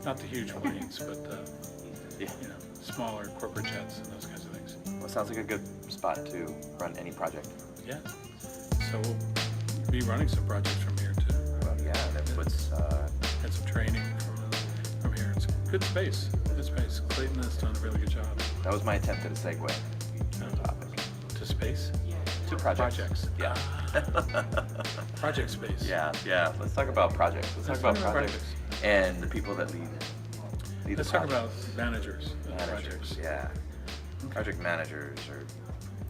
Not the huge planes, but the Yeah. smaller corporate jets and those kinds of things. Well, it sounds like a good spot to run any project. Yeah. So we'll be running some projects from here too. Well, yeah, that puts. And some training from here. It's good space. Good space. Clayton has done a really good job. That was my attempt at a segue topic. To space? To projects. Projects. Yeah. Project space. Yeah. Let's talk about projects. Let's talk about projects and the people that lead. Let's talk about managers of projects. Yeah. Project managers or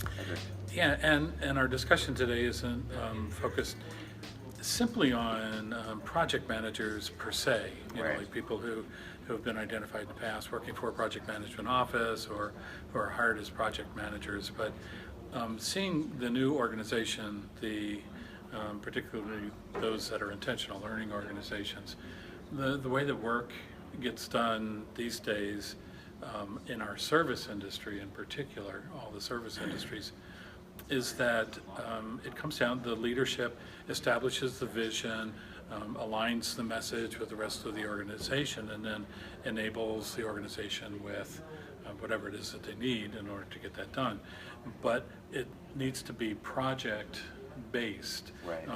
project. Yeah, and our discussion today isn't focused simply on project managers per se, Right. like people who have been identified in the past working for a project management office or who are hired as project managers, but seeing the new organization, particularly those that are intentional learning organizations, the way that work gets done these days in our service industry in particular, all the service industries, is that it comes down to the leadership establishes the vision, aligns the message with the rest of the organization, and then enables the organization with whatever it is that they need in order to get that done. But it needs to be project based, Right.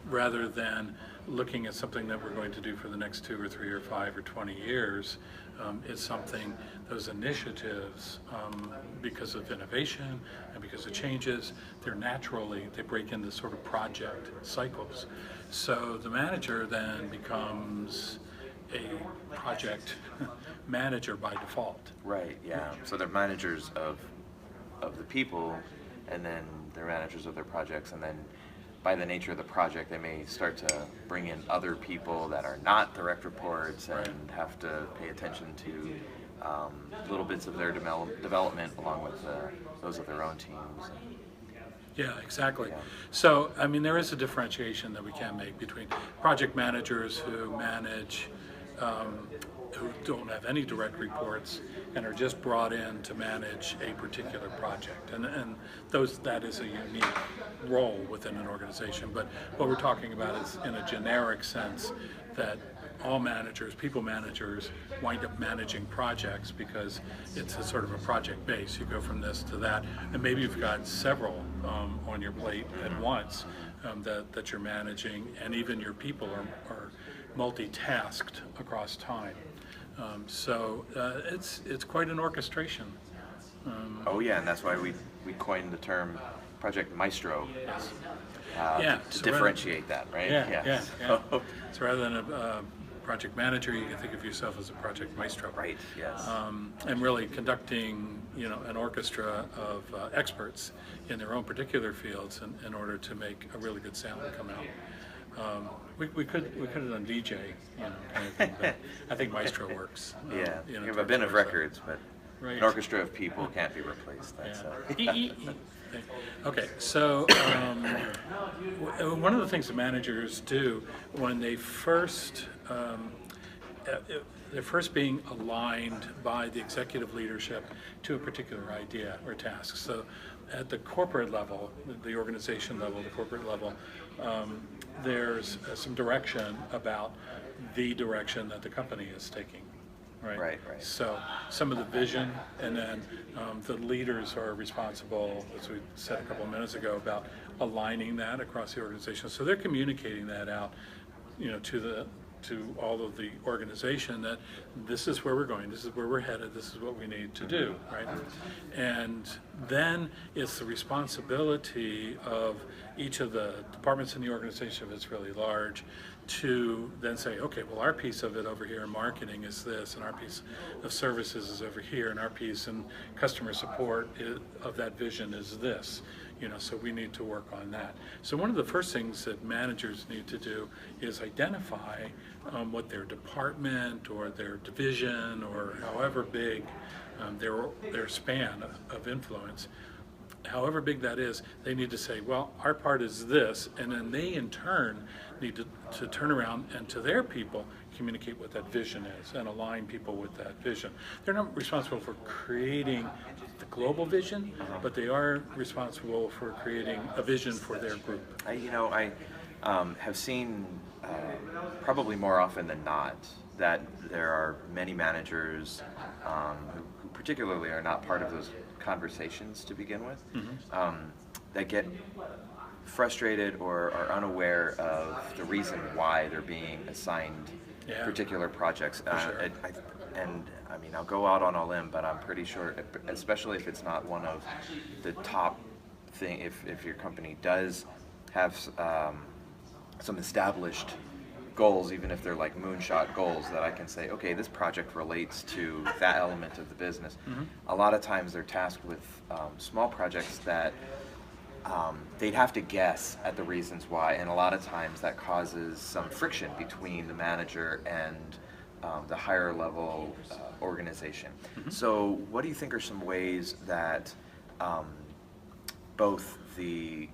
Rather than looking at something that we're going to do for the next 2 or 3 or 5 or 20 years. It's something, those initiatives, because of innovation and because of changes, they break into sort of project cycles. So the manager then becomes a project manager by default. Right. Yeah. So they're managers of the people, and then they're managers of their projects, and then by the nature of the project, they may start to bring in other people that are not direct reports and have to pay attention to little bits of their development along with those of their own teams. Yeah, exactly. Yeah. So, I mean, there is a differentiation that we can make between project managers who manage, who don't have any direct reports and are just brought in to manage a particular project. And that is a unique role within an organization. But what we're talking about is in a generic sense that all managers, people managers, wind up managing projects because it's a sort of a project base. You go from this to that, and maybe you've got several on your plate at once that you're managing, and even your people are multitasked across time. So it's quite an orchestration. Oh yeah, and that's why we coined the term Project Maestro. Yes. To differentiate that, right? Yeah. So rather than a project manager, you can think of yourself as a project maestro. Right. Yes. And really conducting, an orchestra of experts in their own particular fields in order to make a really good sound come out. We could have done DJ, kind of thing, but I think maestro works. Yeah. You have a bin of records, but right. an orchestra of people can't be replaced. That's Okay, so one of the things that managers do when they're first being aligned by the executive leadership to a particular idea or task. So at the corporate level, the organization level, the corporate level, there's some direction about the direction that the company is taking. Right. So some of the vision, and then the leaders are responsible, as we said a couple of minutes ago, about aligning that across the organization. So they're communicating that out, to all of the organization that this is where we're going, this is where we're headed, this is what we need to do, right? And then it's the responsibility of each of the departments in the organization, if it's really large, to then say, okay, well, our piece of it over here in marketing is this, and our piece of services is over here, and our piece in customer support of that vision is this. So we need to work on that. So one of the first things that managers need to do is identify what their department or their division or however big their span of influence, however big that is, they need to say, well, our part is this, and then they in turn need to turn around and to their people communicate what that vision is and align people with that vision. They're not responsible for creating the global vision, but they are responsible for creating a vision for their group. I have seen probably more often than not that there are many managers who particularly are not part of those conversations to begin with, that get frustrated or are unaware of the reason why they're being assigned particular projects. Sure. And I mean, I'll go out on a limb, but I'm pretty sure, especially if it's not one of the top thing, if your company does have some established goals, even if they're like moonshot goals, that I can say, okay, this project relates to that element of the business. A lot of times they're tasked with small projects that they'd have to guess at the reasons why, and a lot of times that causes some friction between the manager and the higher level organization. So what do you think are some ways that both the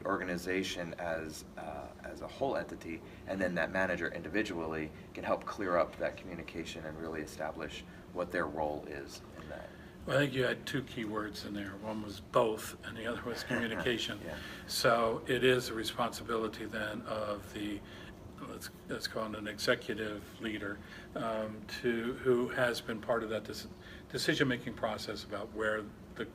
organization as a whole entity and then that manager individually can help clear up that communication and really establish what their role is in that? Well, I think you had two key words in there. One was both, and the other was communication. Yeah. So it is a responsibility then of the, let's call it an executive leader, who has been part of that decision-making process about where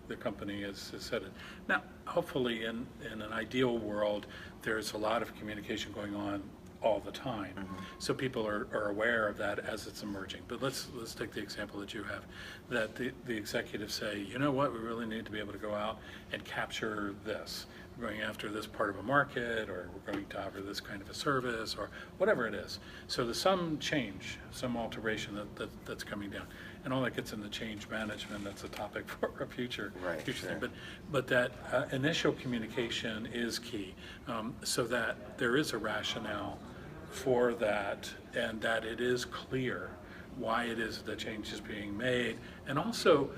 the company is headed. Now, hopefully, in an ideal world, there's a lot of communication going on all the time, so people are aware of that as it's emerging. But let's take the example that you have, that the executives say, you know what, we really need to be able to go out and capture this. We're going after this part of a market, or we're going to offer this kind of a service, or whatever it is. So there's some change, some alteration that's coming down, and all that gets into change management. That's a topic for a future thing. But that initial communication is key, so that there is a rationale for that, and that it is clear why it is that change is being made. And also,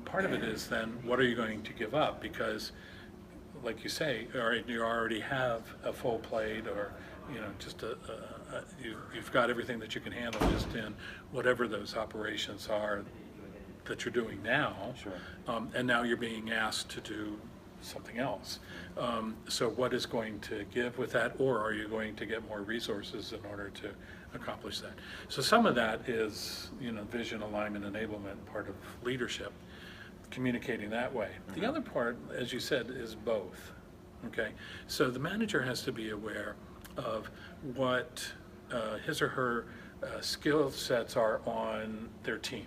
part of it is then, what are you going to give up? Because, like you say, all right, you already have a full plate, or just you've got everything that you can handle just in whatever those operations are that you're doing now. Sure. And now you're being asked to do something else. So what is going to give with that, or are you going to get more resources in order to accomplish that? So some of that is, vision, alignment, enablement, part of leadership, communicating that way. The other part, as you said, is both. Okay, so the manager has to be aware of what his or her skill sets are on their team.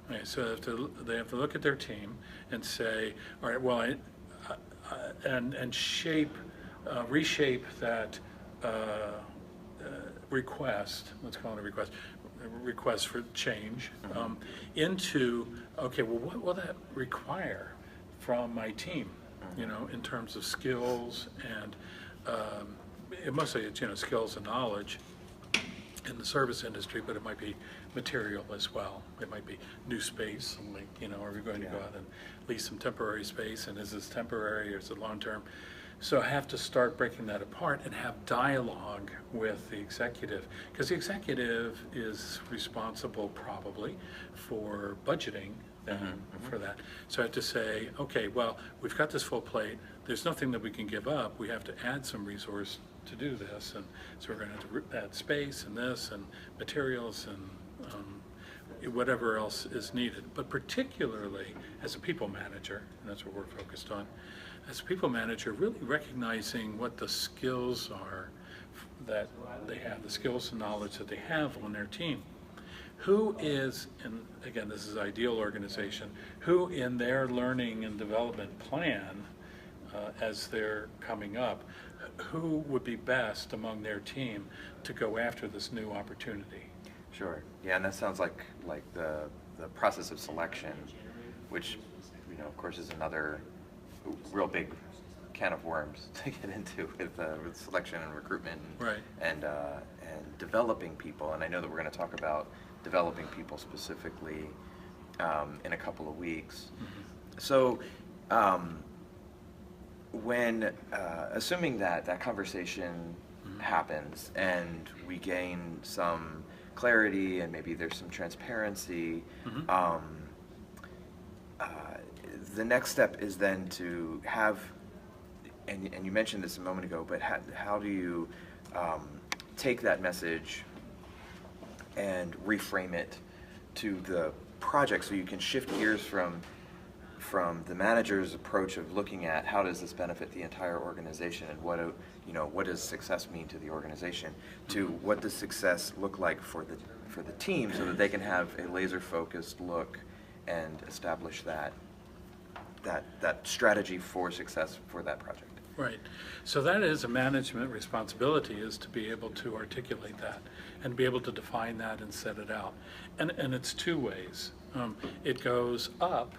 Okay, so they have to look at their team and say, all right, well, and reshape that request. Let's call it a request for change, into, okay, well, what will that require from my team, in terms of skills, and mostly it's, skills and knowledge in the service industry, but it might be material as well. It might be new space, like, are we going to go out and lease some temporary space, and is this temporary or is it long-term? So I have to start breaking that apart and have dialogue with the executive, because the executive is responsible probably for budgeting then for that. So I have to say, okay, well, we've got this full plate. There's nothing that we can give up. We have to add some resource to do this, and so we're going to have to add space and this and materials and whatever else is needed. But particularly as a people manager, and that's what we're focused on, as a people manager, really recognizing what the skills are that they have, the skills and knowledge that they have on their team. Who is, and again, this is ideal organization, who in their learning and development plan, as they're coming up, who would be best among their team to go after this new opportunity? Sure. Yeah, and that sounds like the process of selection, which, of course, is another real big can of worms to get into with selection and recruitment and developing people. And I know that we're going to talk about developing people specifically in a couple of weeks. So when assuming that conversation happens and we gain some clarity and maybe there's some transparency, the next step is then to have, and you mentioned this a moment ago, but how do you take that message and reframe it to the project, so you can shift gears from the manager's approach of looking at how does this benefit the entire organization and what does success mean to the organization, to what does success look like for the team, so that they can have a laser focused look and establish that strategy for success for that project. Right. So that is a management responsibility, is to be able to articulate that and be able to define that and set it out. And it's two ways. It goes up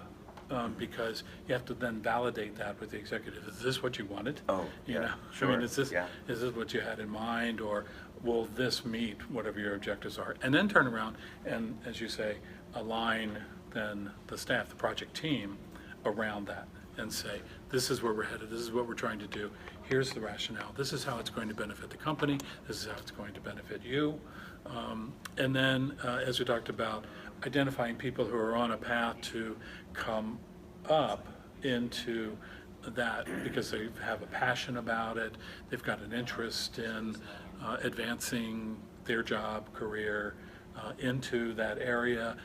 because you have to then validate that with the executive. Is this what you wanted? Oh, you yeah, know? sure. I mean, is this Yeah. what you had in mind, or will this meet whatever your objectives are? And then turn around and, as you say, align then the staff, the project team, around that and say, this is where we're headed, this is what we're trying to do, here's the rationale, this is how it's going to benefit the company, this is how it's going to benefit you. And then, as we talked about, identifying people who are on a path to come up into that because they have a passion about it, they've got an interest in advancing their job, career, into that area.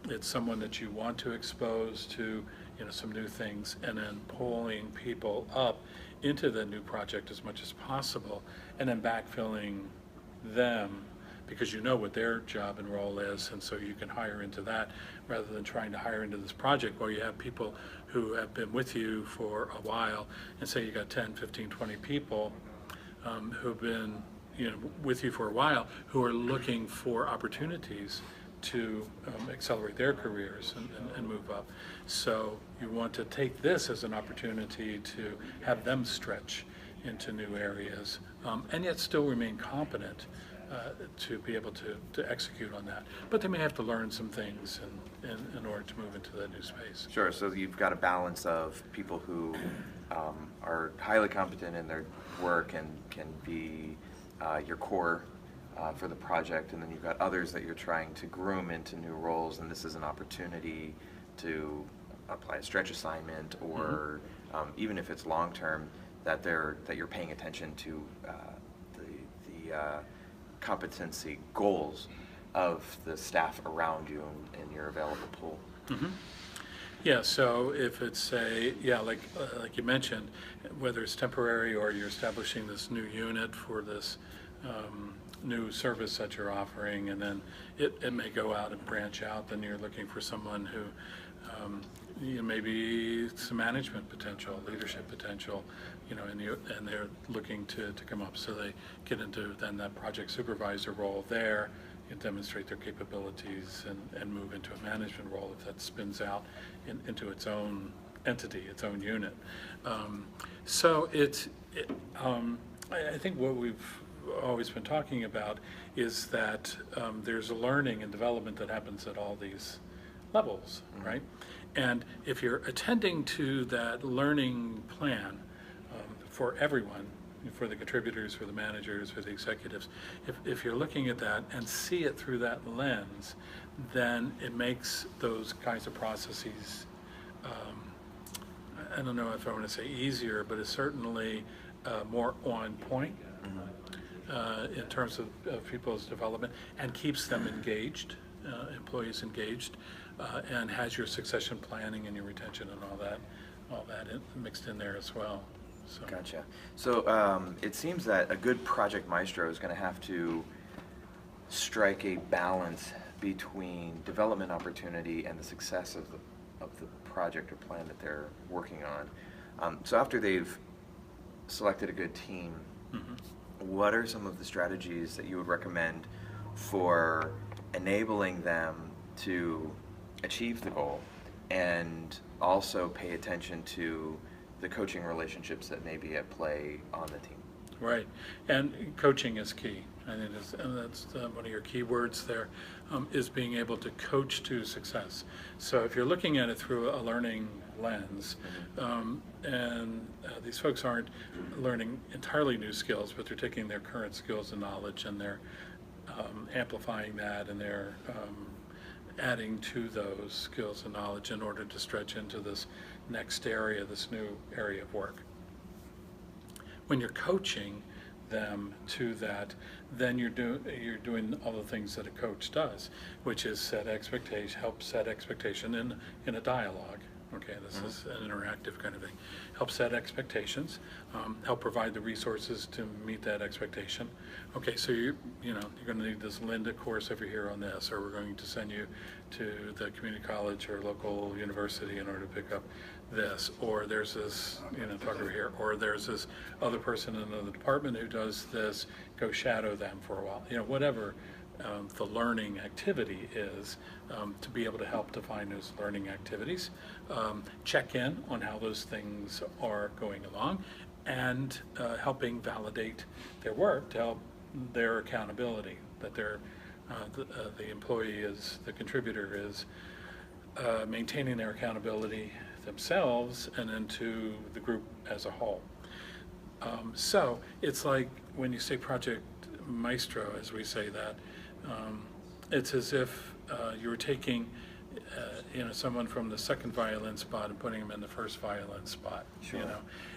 It's someone that you want to expose to some new things, and then pulling people up into the new project as much as possible, and then backfilling them because you know what their job and role is, and so you can hire into that rather than trying to hire into this project where you have people who have been with you for a while, and say you got 10, 15, 20 people who've been with you for a while, who are looking for opportunities to accelerate their careers and move up. So you want to take this as an opportunity to have them stretch into new areas, and yet still remain competent to be able to execute on that. But they may have to learn some things in order to move into that new space. Sure, so you've got a balance of people who are highly competent in their work and can be your core for the project, and then you've got others that you're trying to groom into new roles, and this is an opportunity to apply a stretch assignment, or even if it's long term, that you're paying attention to the competency goals of the staff around you in your available pool. Yeah, so if it's like you mentioned, whether it's temporary or you're establishing this new unit for this new service that you're offering, and then it may go out and branch out, then you're looking for someone who maybe some management potential, leadership potential, and they're looking to come up, so they get into then that project supervisor role there and demonstrate their capabilities and move into a management role if that spins out into its own entity, its own unit. So I think what we've always been talking about is that there's a learning and development that happens at all these levels, right? And if you're attending to that learning plan for everyone, for the contributors, for the managers, for the executives, if you're looking at that and see it through that lens, then it makes those kinds of processes, I don't know if I want to say easier, but it's certainly more on point in terms of people's development, and keeps them engaged, employees engaged, and has your succession planning and your retention and all that mixed in there as well. So. Gotcha. So it seems that a good project maestro is going to have to strike a balance between development opportunity and the success of the project or plan that they're working on. So after they've selected a good team, what are some of the strategies that you would recommend for enabling them to achieve the goal, and also pay attention to the coaching relationships that may be at play on the team? Right, and coaching is key. And that's one of your key words there, is being able to coach to success. So if you're looking at it through a learning lens, and these folks aren't learning entirely new skills, but they're taking their current skills and knowledge, and they're amplifying that, and they're adding to those skills and knowledge in order to stretch into this next area, this new area of work. When you're coaching, them to that, then you're doing all the things that a coach does, which is help set expectation in a dialogue. Okay, this is an interactive kind of thing. Help set expectations, help provide the resources to meet that expectation. Okay, so you're going to need this Linda course over here on this, or we're going to send you to the community college or local university in order to pick up this, or there's this, talk over here, or there's this other person in another department who does this, go shadow them for a while. Whatever the learning activity is, to be able to help define those learning activities, check in on how those things are going along, and helping validate their work to help their accountability, that the employee the contributor is maintaining their accountability themselves and then to the group as a whole. So it's like when you say Project Maestro, as we say that, it's as if you were taking someone from the second violin spot and putting them in the first violin spot. Sure.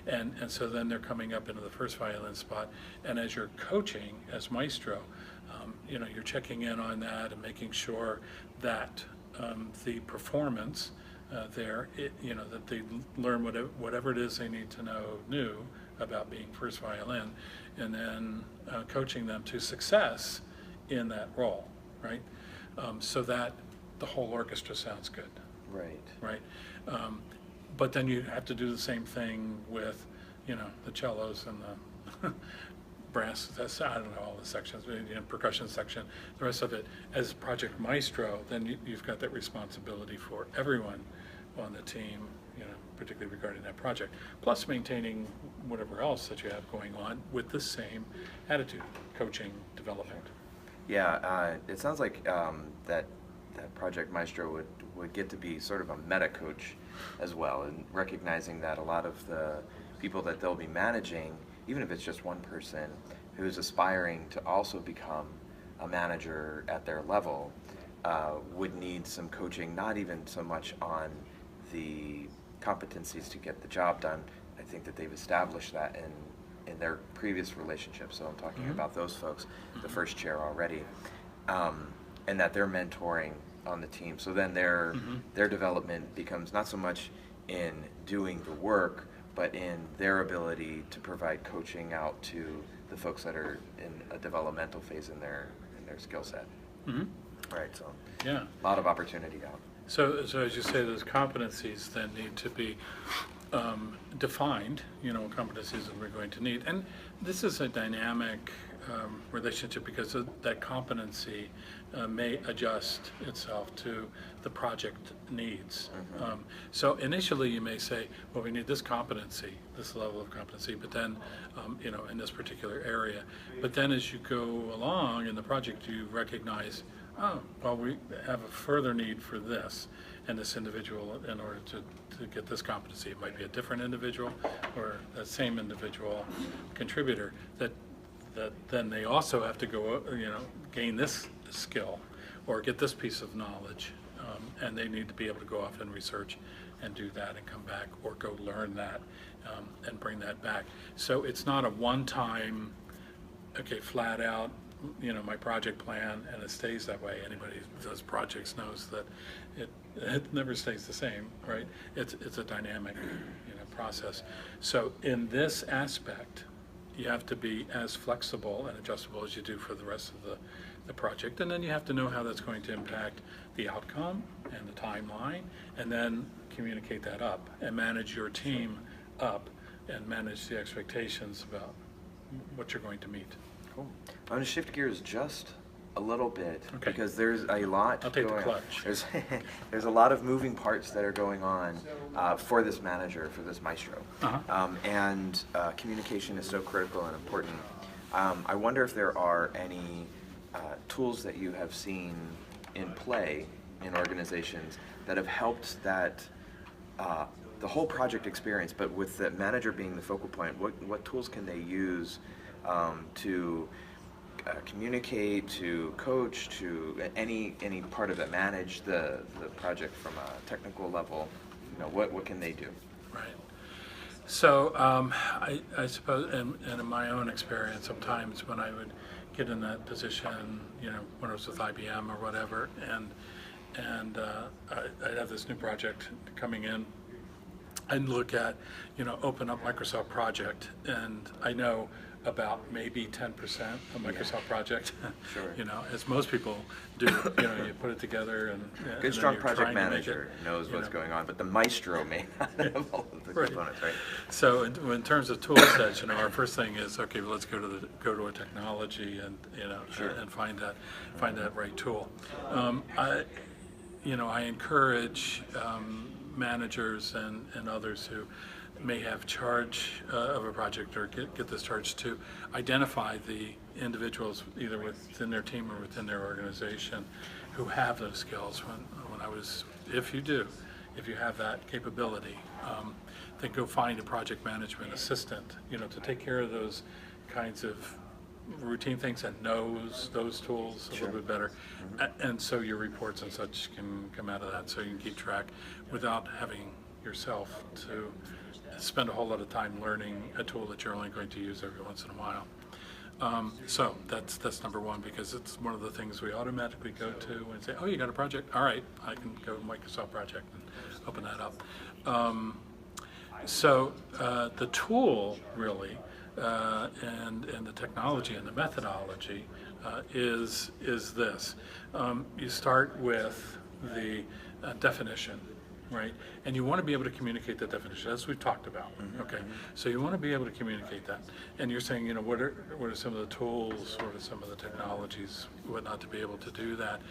And so then they're coming up into the first violin spot, and as you're coaching as Maestro, you're checking in on that and making sure that the performance that they learn whatever it is they need to know new about being first violin, and then coaching them to success in that role, right? So that the whole orchestra sounds good. Right. But then you have to do the same thing with, the cellos and the brass. I don't know all the sections, percussion section, the rest of it. As Project Maestro, then you've got that responsibility for everyone on the team, particularly regarding that project, plus maintaining whatever else that you have going on with the same attitude, coaching, development. Yeah, it sounds like that Project Maestro would get to be sort of a meta coach as well, and recognizing that a lot of the people that they'll be managing, even if it's just one person who's aspiring to also become a manager at their level, would need some coaching, not even so much on the competencies to get the job done. I think that they've established that in their previous relationships, so I'm talking about those folks, the first chair already, and that they're mentoring on the team. So then their development becomes not so much in doing the work, but in their ability to provide coaching out to the folks that are in a developmental phase in their skill set. Right, so yeah, a lot of opportunity out. So as you say, those competencies then need to be defined, competencies that we're going to need. And this is a dynamic relationship, because that competency may adjust itself to the project needs. So initially you may say, well, we need this competency, this level of competency, but then, in this particular area. But then as you go along in the project, you recognize, oh, well, we have a further need for this and this individual in order to get this competency. It might be a different individual or the same individual contributor that then they also have to go, gain this skill or get this piece of knowledge, and they need to be able to go off and research and do that and come back, or go learn that and bring that back. So it's not a one-time, okay, flat out, my project plan, and it stays that way. Anybody who does projects knows that it never stays the same, right? It's a dynamic, process. So in this aspect, you have to be as flexible and adjustable as you do for the rest of the project, and then you have to know how that's going to impact the outcome and the timeline, and then communicate that up and manage your team up and manage the expectations about what you're going to meet. Cool. I'm going to shift gears just a little bit, okay, because there's a lot I'll take going the clutch. on. There's a lot of moving parts that are going on for this manager, for this maestro. And communication is so critical and important. I wonder if there are any tools that you have seen in play in organizations that have helped that the whole project experience, but with the manager being the focal point. What tools can they use to communicate, to coach, to any part of it, manage the project from a technical level? What can they do? Right. So I suppose, and in my own experience, sometimes when I would get in that position, when I was with IBM or whatever, and I'd have this new project coming in, I'd look at, open up Microsoft Project, and I know about maybe 10% of Microsoft Project. Sure. As most people do. You put it together and Good then strong you're project trying to make manager it, knows what's going on, but the maestro may not have all of the Right. components, right? So in terms of tool sets, our first thing is, okay, well, let's go to a technology and Sure. and find that right tool. I encourage managers and others who may have charge of a project or get this charge to identify the individuals either within their team or within their organization who have those skills. If you have that capability, then go find a project management assistant, to take care of those kinds of routine things and knows those tools a Sure. little bit better. And so your reports and such can come out of that, so you can keep track without having yourself to spend a whole lot of time learning a tool that you're only going to use every once in a while. So that's number one, because it's one of the things we automatically go to and say, oh, you got a project? All right, I can go to Microsoft Project and open that up. So the tool really, and the technology and the methodology is this. You start with the definition, right? And you want to be able to communicate that definition, as we've talked about. Okay, so you want to be able to communicate that. And you're saying, what are some of the tools, what are some of the technologies, whatnot, to be able to do that.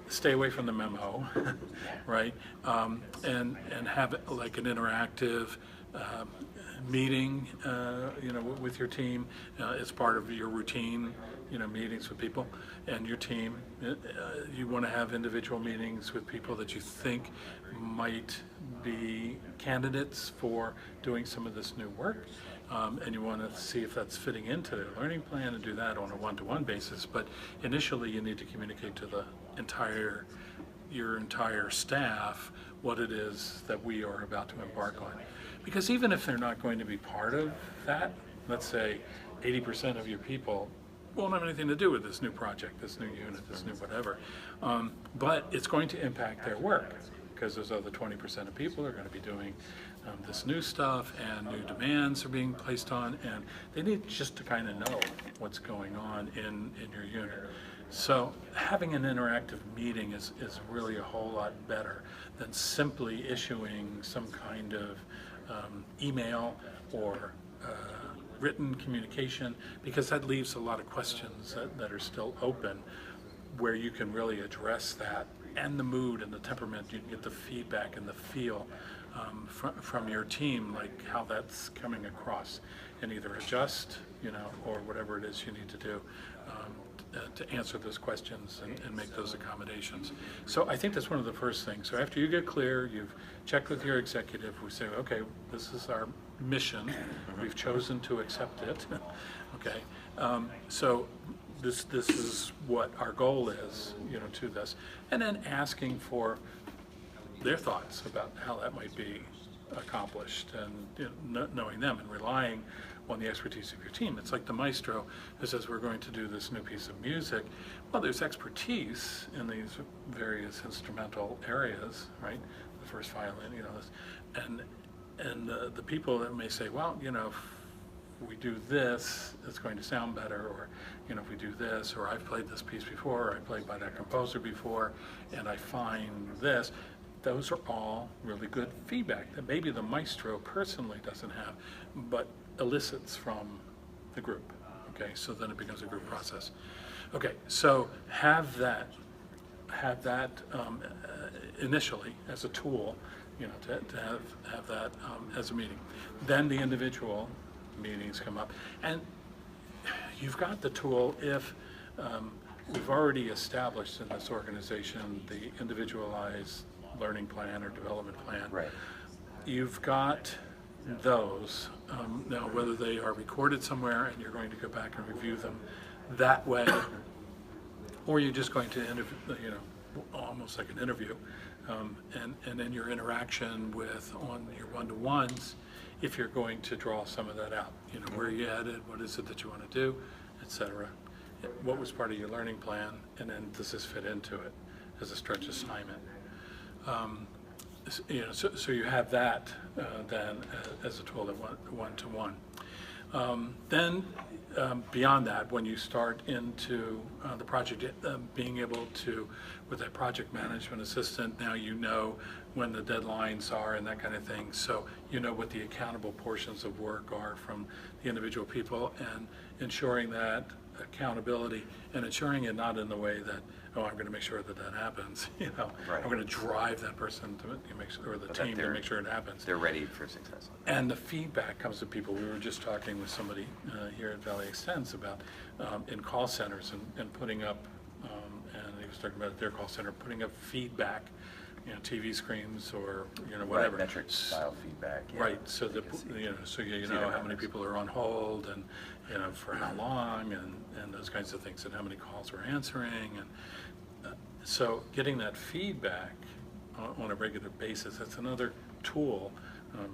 Stay away from the memo, right? And have like an interactive meeting, with your team. It's part of your routine, meetings with people and your team. You want to have individual meetings with people that you think might be candidates for doing some of this new work. And you want to see if that's fitting into their learning plan and do that on a one-to-one basis. But initially, you need to communicate to your entire staff what it is that we are about to embark on. Because even if they're not going to be part of that, let's say 80% of your people won't have anything to do with this new project, this new unit, this new whatever. But it's going to impact their work, because those other 20% of people are going to be doing this new stuff, and new demands are being placed on, and they need just to kind of know what's going on in your unit. So having an interactive meeting is really a whole lot better than simply issuing some kind of email or written communication, because that leaves a lot of questions that are still open, where you can really address that, and the mood and the temperament. You can get the feedback and the feel from your team, like how that's coming across, and either adjust, or whatever it is you need to do to answer those questions and make those accommodations. So I think that's one of the first things. So after you get clear, you've checked with your executive, we say, okay, this is our mission, we've chosen to accept it, okay, so this is what our goal is, to this, and then asking for their thoughts about how that might be accomplished, and knowing them and relying on the expertise of your team. It's like the maestro who says, we're going to do this new piece of music. Well, there's expertise in these various instrumental areas, right? The first violin, and the people that may say, well, if we do this, it's going to sound better, or if we do this, or I've played this piece before, or I played by that composer before, and I find this. Those are all really good feedback that maybe the maestro personally doesn't have, but elicits from the group. Okay, so then it becomes a group process. Okay, so have that initially as a tool, to have that as a meeting. Then the individual meetings come up, and you've got the tool if we've already established in this organization the individualized learning plan or development plan. Right. You've got those. Now, whether they are recorded somewhere and you're going to go back and review them that way, or you're just going to interview, almost like an interview, and then your interaction on your one-to-ones if you're going to draw some of that out. You know, where are you headed, what is it that you want to do, etc. What was part of your learning plan, and then does this fit into it as a stretch assignment? You know, so you have that then as a tool that one-to-one. Then beyond that, when you start into the project, being able to, with that project management assistant, now you know when the deadlines are and that kind of thing. So you know what the accountable portions of work are from the individual people, and ensuring that accountability, and ensuring it not in the way that, oh, I'm going to make sure that that happens. You know, right. I'm going to drive that person to make sure, or the team to make sure it happens. They're ready for success. And the feedback comes to people. We were just talking with somebody here at Valley Extends about in call centers and putting up, and he was talking about their call center, putting up feedback, you know, TV screens or, you know, whatever. Right, metric style feedback. Yeah. Right, so that, you know, so you know how many people are on hold, and, you know, for how long, and those kinds of things, and how many calls we're answering, and so getting that feedback on a regular basis, that's another tool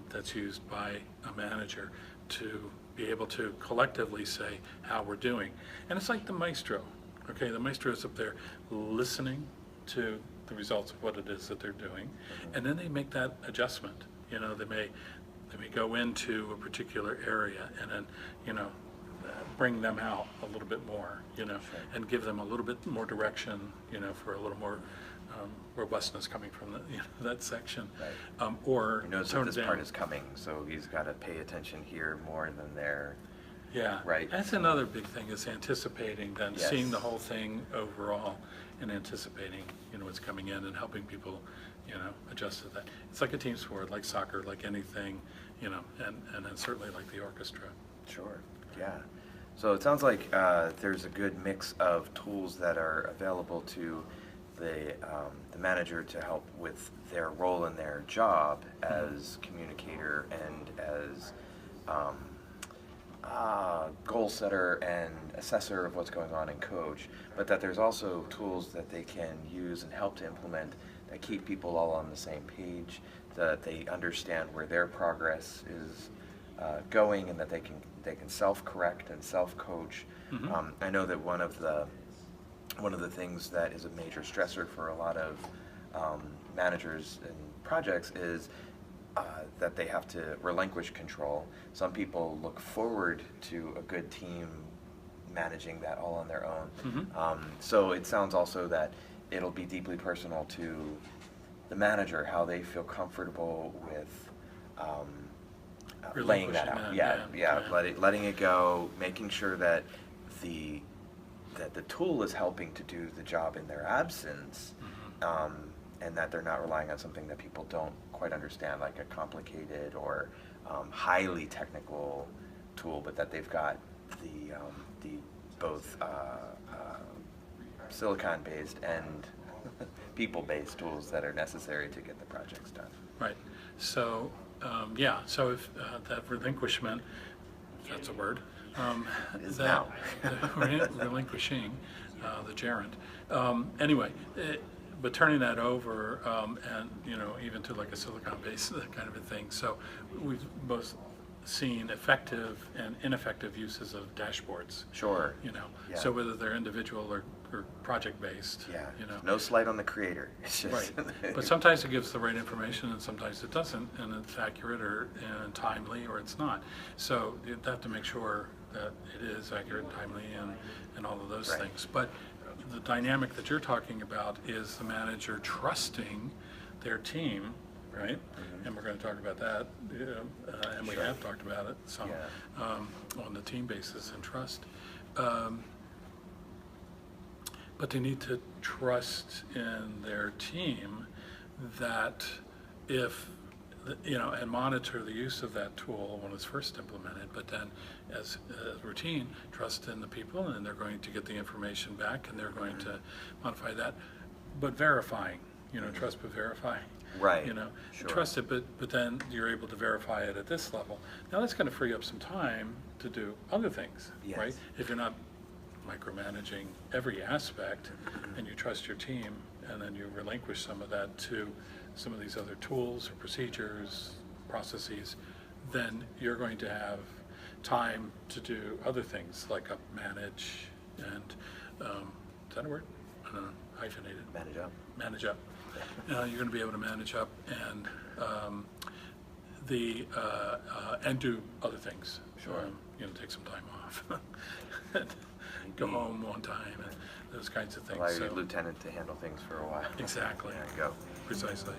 that's used by a manager to be able to collectively say how we're doing. And it's like the Maestro, okay? The Maestro is up there listening to the results of what it is that they're doing, and then they make that adjustment. You know, they may go into a particular area and then, you know, bring them out a little bit more, you know, sure. and give them a little bit more direction, you know, for a little more robustness coming from the, you know, that section. Right. Or he knows tone that this it down. part is coming, so he's got to pay attention here more than there. Yeah, right. That's another big thing, is anticipating, then Yes. seeing the whole thing overall and anticipating, you know, what's coming in and helping people, you know, adjust to that. It's like a team sport, like soccer, like anything, you know, and then certainly like the orchestra. Sure, yeah. So it sounds like there's a good mix of tools that are available to the manager to help with their role in their job as communicator and as goal setter and assessor of what's going on and coach, but that there's also tools that they can use and help to implement that keep people all on the same page, that they understand where their progress is going, and that they can self-correct and self-coach. Mm-hmm. I know that one of the things that is a major stressor for a lot of managers and projects is that they have to relinquish control. Some people look forward to a good team managing that all on their own. Mm-hmm. So it sounds also that it'll be deeply personal to the manager, how they feel comfortable with laying that out. Yeah. Letting it go, making sure that the tool is helping to do the job in their absence, and that they're not relying on something that people don't quite understand, like a complicated or highly technical tool, but that they've got the both silicon-based and people-based tools that are necessary to get the projects done. Right. So yeah. So if that relinquishment, if that's a word, It is that now. relinquishing the gerund. Anyway. But turning that over, and, you know, even to like a silicon-based kind of a thing. So we've both seen effective and ineffective uses of dashboards. Sure. You know, Yeah. so whether they're individual or project-based. Yeah. You know. No slight on the creator. It's just Right. But sometimes it gives the right information, and sometimes it doesn't, and it's accurate or and timely, or it's not. So you have to make sure that it is accurate and timely, and all of those Right. things. But the dynamic that you're talking about is the manager trusting their team, right? Mm-hmm. And we're going to talk about that, and we Sure. have talked about it some Yeah. on the team basis and trust. But they need to trust in their team that if, you know, and monitor the use of that tool when it's first implemented, but then as routine, trust in the people, and they're going to get the information back, and they're going to modify that, but verifying, you know, trust but verify. Right. You know, Sure. trust it, but then you're able to verify it at this level. Now that's going to free up some time to do other things, Yes. right? If you're not micromanaging every aspect, and you trust your team, and then you relinquish some of that to some of these other tools or procedures, processes, then you're going to have time to do other things like manage and, is that a word? I don't know, hyphenated. Manage up. Manage up. You're going to be able to manage up and and do other things. Sure. Take some time off, and go home one time, and those kinds of things. Allow your lieutenant to handle things for a while. Exactly. There you go. Precisely.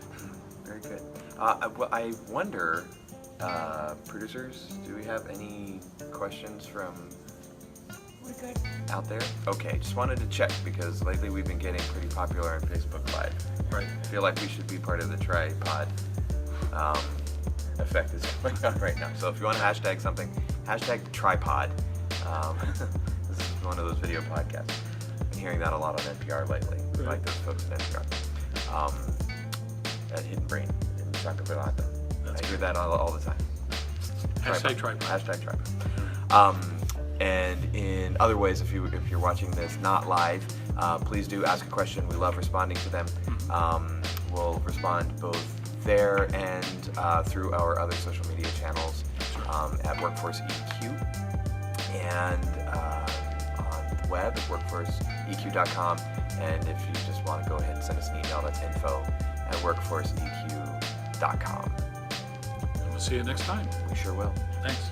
Very good. Well, I wonder, producers, do we have any questions from We're good. out there? Okay, just wanted to check because lately we've been getting pretty popular on Facebook Live. Right. I feel like we should be part of the tripod effect that's going on right now. So if you want to hashtag something, hashtag tripod. This is one of those video podcasts. Been hearing that a lot on NPR lately. I like those folks at NPR. At Hidden Brain in Sacramento. I hear that all the time. Hashtag tripod. Hashtag tripod. And in other ways, if you're watching this not live, please do ask a question. We love responding to them. We'll respond both there and through our other social media channels at Workforce EQ and on the web at workforceeq.com. And if you just want to go ahead and send us an email, that's info@workforceeq.com. And we'll see you next time. We sure will. Thanks.